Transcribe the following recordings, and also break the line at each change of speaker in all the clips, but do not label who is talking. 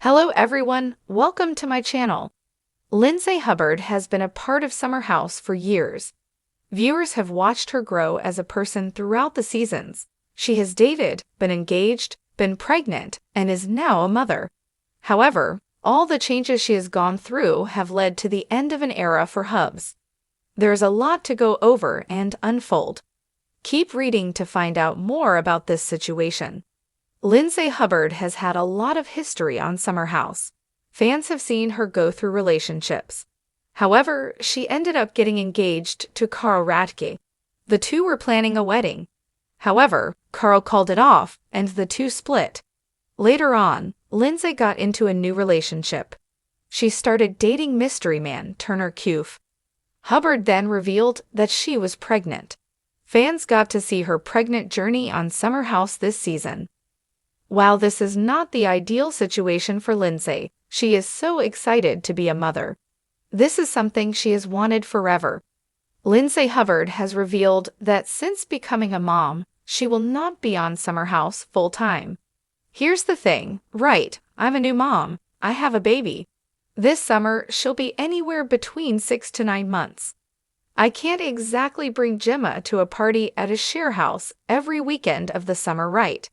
Hello everyone, welcome to my channel. Lindsay Hubbard has been a part of Summer House for years. Viewers have watched her grow as a person throughout the seasons. She has dated, been engaged, been pregnant, and is now a mother. However, all the changes she has gone through have led to the end of an era for Hubs. There is a lot to go over and unfold. Keep reading to find out more about this situation. Lindsay Hubbard has had a lot of history on Summer House. Fans have seen her go through relationships. However, she ended up getting engaged to Carl Radke. The two were planning a wedding. However, Carl called it off and the two split. Later on, Lindsay got into a new relationship. She started dating mystery man Turner Cuffe. Hubbard then revealed that she was pregnant. Fans got to see her pregnant journey on Summer House this season. While this is not the ideal situation for Lindsay, she is so excited to be a mother. This is something she has wanted forever. Lindsay Hubbard has revealed that since becoming a mom, she will not be on Summer House full-time. Here's the thing, right, I'm a new mom. I have a baby. This summer, she'll be anywhere between 6 to 9 months. I can't exactly bring Gemma to a party at a share house every weekend of the summer, right?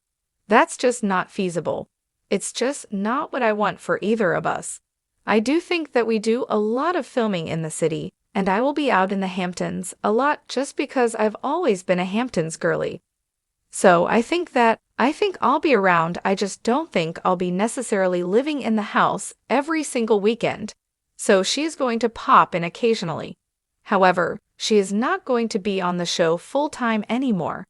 That's just not feasible. It's just not what I want for either of us. I do think that we do a lot of filming in the city, and I will be out in the Hamptons a lot just because I've always been a Hamptons girly. So I think I'll be around. I just don't think I'll be necessarily living in the house every single weekend. So she is going to pop in occasionally. However, she is not going to be on the show full-time anymore.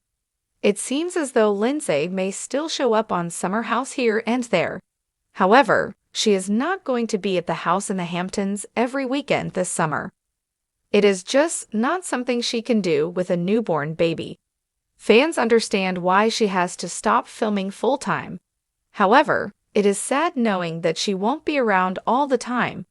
It seems as though Lindsay may still show up on Summer House here and there. However, she is not going to be at the house in the Hamptons every weekend this summer. It is just not something she can do with a newborn baby. Fans understand why she has to stop filming full-time. However, it is sad knowing that she won't be around all the time.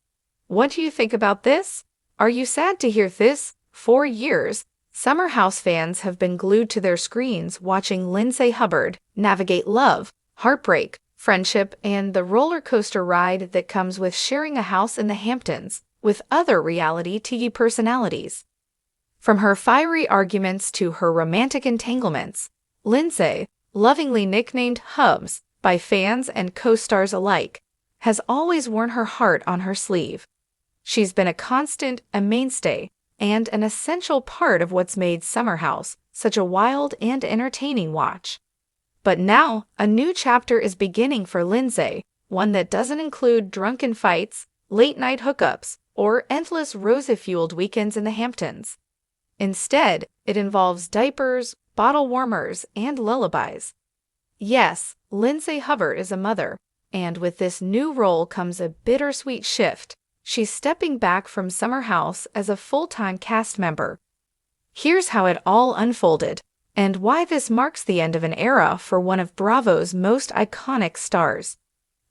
What do you think about this? Are you sad to hear this? For years, Summer House fans have been glued to their screens watching Lindsay Hubbard navigate love, heartbreak, friendship, and the roller coaster ride that comes with sharing a house in the Hamptons with other reality TV personalities. From her fiery arguments to her romantic entanglements, Lindsay, lovingly nicknamed Hubs by fans and co-stars alike, has always worn her heart on her sleeve. She's been a constant, a mainstay, and an essential part of what's made Summer House such a wild and entertaining watch. But now, a new chapter is beginning for Lindsay, one that doesn't include drunken fights, late-night hookups, or endless rosy-fueled weekends in the Hamptons. Instead, it involves diapers, bottle warmers, and lullabies. Yes, Lindsay Hubbard is a mother, and with this new role comes a bittersweet shift. She's stepping back from Summer House as a full-time cast member. Here's how it all unfolded, and why this marks the end of an era for one of Bravo's most iconic stars.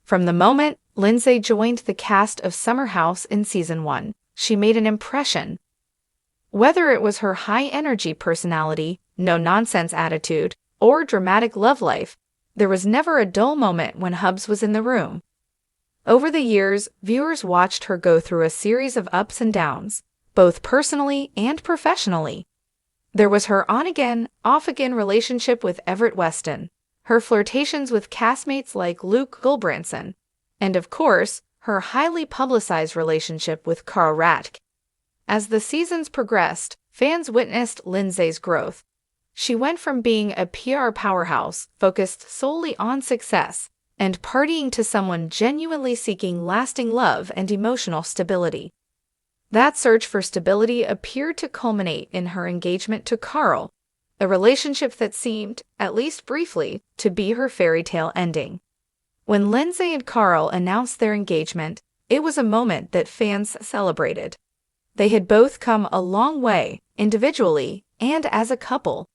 From the moment Lindsay joined the cast of Summer House in Season 1, she made an impression. Whether it was her high-energy personality, no-nonsense attitude, or dramatic love life, there was never a dull moment when Hubs was in the room. Over the years, viewers watched her go through a series of ups and downs, both personally and professionally. There was her on-again, off-again relationship with Everett Weston, her flirtations with castmates like Luke Gulbranson, and of course, her highly publicized relationship with Carl Radke. As the seasons progressed, fans witnessed Lindsay's growth. She went from being a PR powerhouse focused solely on success and partying to someone genuinely seeking lasting love and emotional stability. That search for stability appeared to culminate in her engagement to Carl, a relationship that seemed, at least briefly, to be her fairy tale ending. When Lindsay and Carl announced their engagement, it was a moment that fans celebrated. They had both come a long way, individually and as a couple.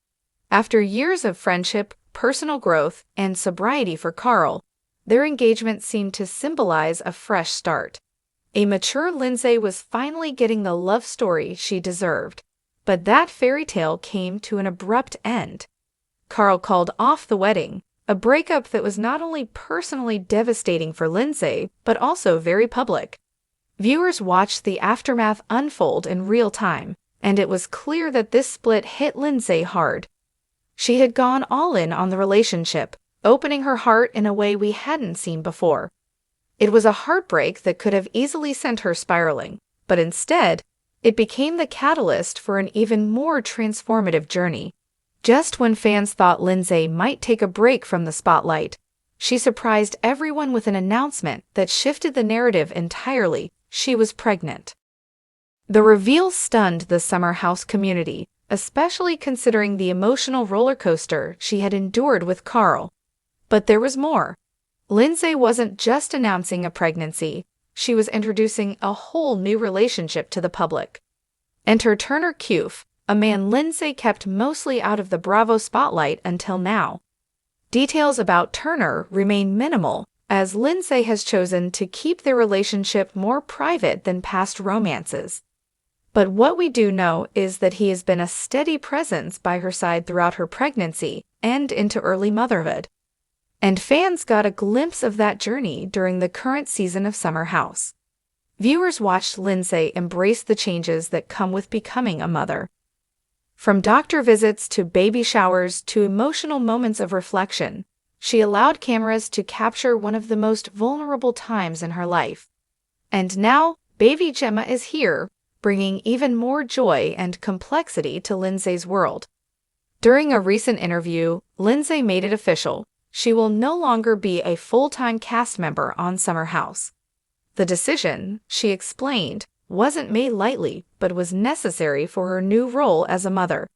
After years of friendship, personal growth, and sobriety for Carl, their engagement seemed to symbolize a fresh start. A mature Lindsay was finally getting the love story she deserved. But that fairy tale came to an abrupt end. Carl called off the wedding, a breakup that was not only personally devastating for Lindsay, but also very public. Viewers watched the aftermath unfold in real time, and it was clear that this split hit Lindsay hard. She had gone all in on the relationship, opening her heart in a way we hadn't seen before. It was a heartbreak that could have easily sent her spiraling, but instead, it became the catalyst for an even more transformative journey. Just when fans thought Lindsay might take a break from the spotlight, she surprised everyone with an announcement that shifted the narrative entirely. She was pregnant. The reveal stunned the Summer House community, especially considering the emotional roller coaster she had endured with Carl. But there was more. Lindsay wasn't just announcing a pregnancy, she was introducing a whole new relationship to the public. Enter Turner Cufe, a man Lindsay kept mostly out of the Bravo spotlight until now. Details about Turner remain minimal, as Lindsay has chosen to keep their relationship more private than past romances. But what we do know is that he has been a steady presence by her side throughout her pregnancy and into early motherhood. And fans got a glimpse of that journey during the current season of Summer House. Viewers watched Lindsay embrace the changes that come with becoming a mother. From doctor visits to baby showers to emotional moments of reflection, she allowed cameras to capture one of the most vulnerable times in her life. And now, baby Gemma is here, bringing even more joy and complexity to Lindsay's world. During a recent interview, Lindsay made it official. She will no longer be a full-time cast member on Summer House. The decision, she explained, wasn't made lightly, but was necessary for her new role as a mother.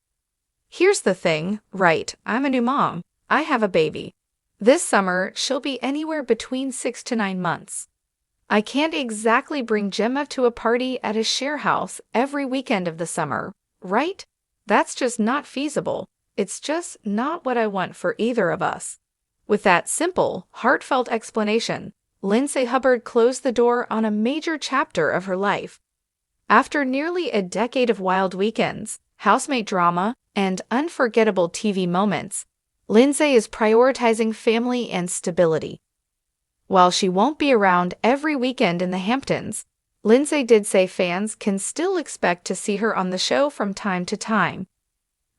Here's the thing, right, I'm a new mom. I have a baby. This summer, she'll be anywhere between 6 to 9 months. I can't exactly bring Gemma to a party at a share house every weekend of the summer, right? That's just not feasible. It's just not what I want for either of us. With that simple, heartfelt explanation, Lindsay Hubbard closed the door on a major chapter of her life. After nearly a decade of wild weekends, housemate drama, and unforgettable TV moments, Lindsay is prioritizing family and stability. While she won't be around every weekend in the Hamptons, Lindsay did say fans can still expect to see her on the show from time to time.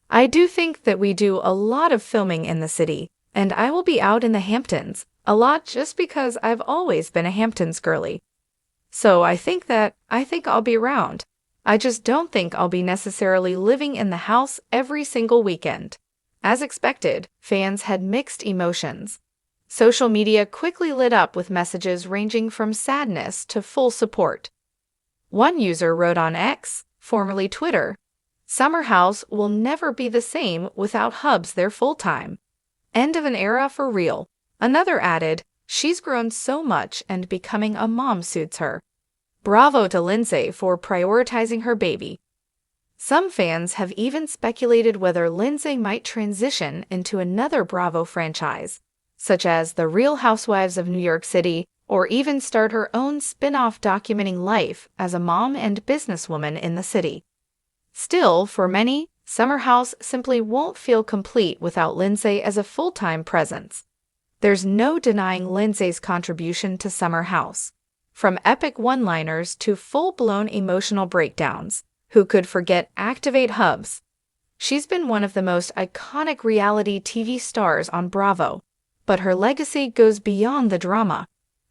I do think that we do a lot of filming in the city, and I will be out in the Hamptons a lot just because I've always been a Hamptons girly. So I think I'll be around. I just don't think I'll be necessarily living in the house every single weekend. As expected, fans had mixed emotions. Social media quickly lit up with messages ranging from sadness to full support. One user wrote on X, formerly Twitter, "Summer House will never be the same without Hubs there full-time. End of an era for real." Another added, "She's grown so much and becoming a mom suits her. Bravo to Lindsay for prioritizing her baby." Some fans have even speculated whether Lindsay might transition into another Bravo franchise, such as The Real Housewives of New York City, or even start her own spin-off documenting life as a mom and businesswoman in the city. Still, for many, Summer House simply won't feel complete without Lindsay as a full-time presence. There's no denying Lindsay's contribution to Summer House. From epic one-liners to full-blown emotional breakdowns, who could forget Activate Hubs? She's been one of the most iconic reality TV stars on Bravo, but her legacy goes beyond the drama.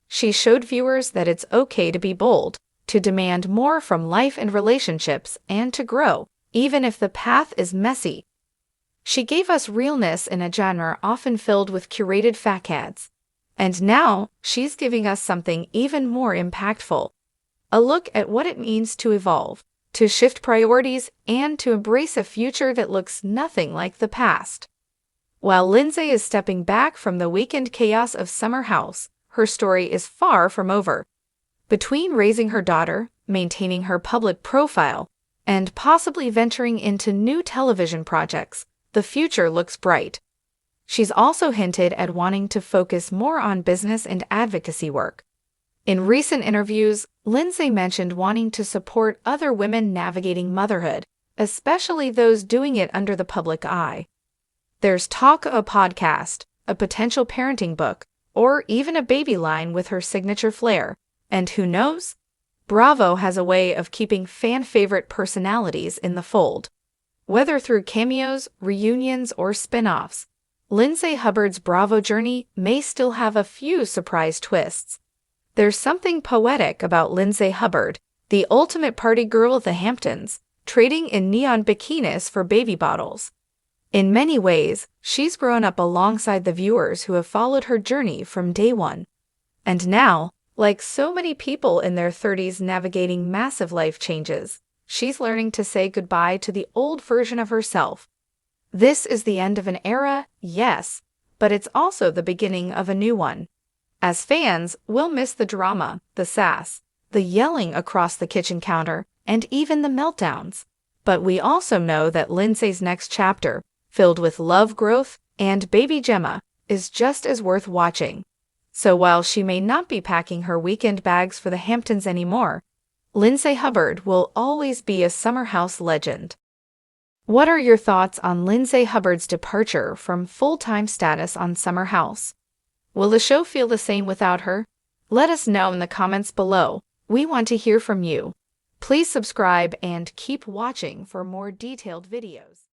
She showed viewers that it's okay to be bold, to demand more from life and relationships, and to grow, even if the path is messy. She gave us realness in a genre often filled with curated facades. And now, she's giving us something even more impactful. A look at what it means to evolve, to shift priorities, and to embrace a future that looks nothing like the past. While Lindsay is stepping back from the weekend chaos of Summer House, her story is far from over. Between raising her daughter, maintaining her public profile, and possibly venturing into new television projects, the future looks bright. She's also hinted at wanting to focus more on business and advocacy work. In recent interviews, Lindsay mentioned wanting to support other women navigating motherhood, especially those doing it under the public eye. There's talk of a podcast, a potential parenting book, or even a baby line with her signature flair. And who knows? Bravo has a way of keeping fan-favorite personalities in the fold. Whether through cameos, reunions, or spin-offs, Lindsay Hubbard's Bravo journey may still have a few surprise twists. There's something poetic about Lindsay Hubbard, the ultimate party girl of the Hamptons, trading in neon bikinis for baby bottles. In many ways, she's grown up alongside the viewers who have followed her journey from day one. And now, like so many people in their 30s navigating massive life changes, she's learning to say goodbye to the old version of herself. This is the end of an era, yes, but it's also the beginning of a new one. As fans, we'll miss the drama, the sass, the yelling across the kitchen counter, and even the meltdowns. But we also know that Lindsay's next chapter, filled with love growth and baby Gemma, is just as worth watching. So while she may not be packing her weekend bags for the Hamptons anymore, Lindsay Hubbard will always be a summer house legend. What are your thoughts on Lindsay Hubbard's departure from full-time status on Summer House? Will the show feel the same without her? Let us know in the comments below. We want to hear from you. Please subscribe and keep watching for more detailed videos.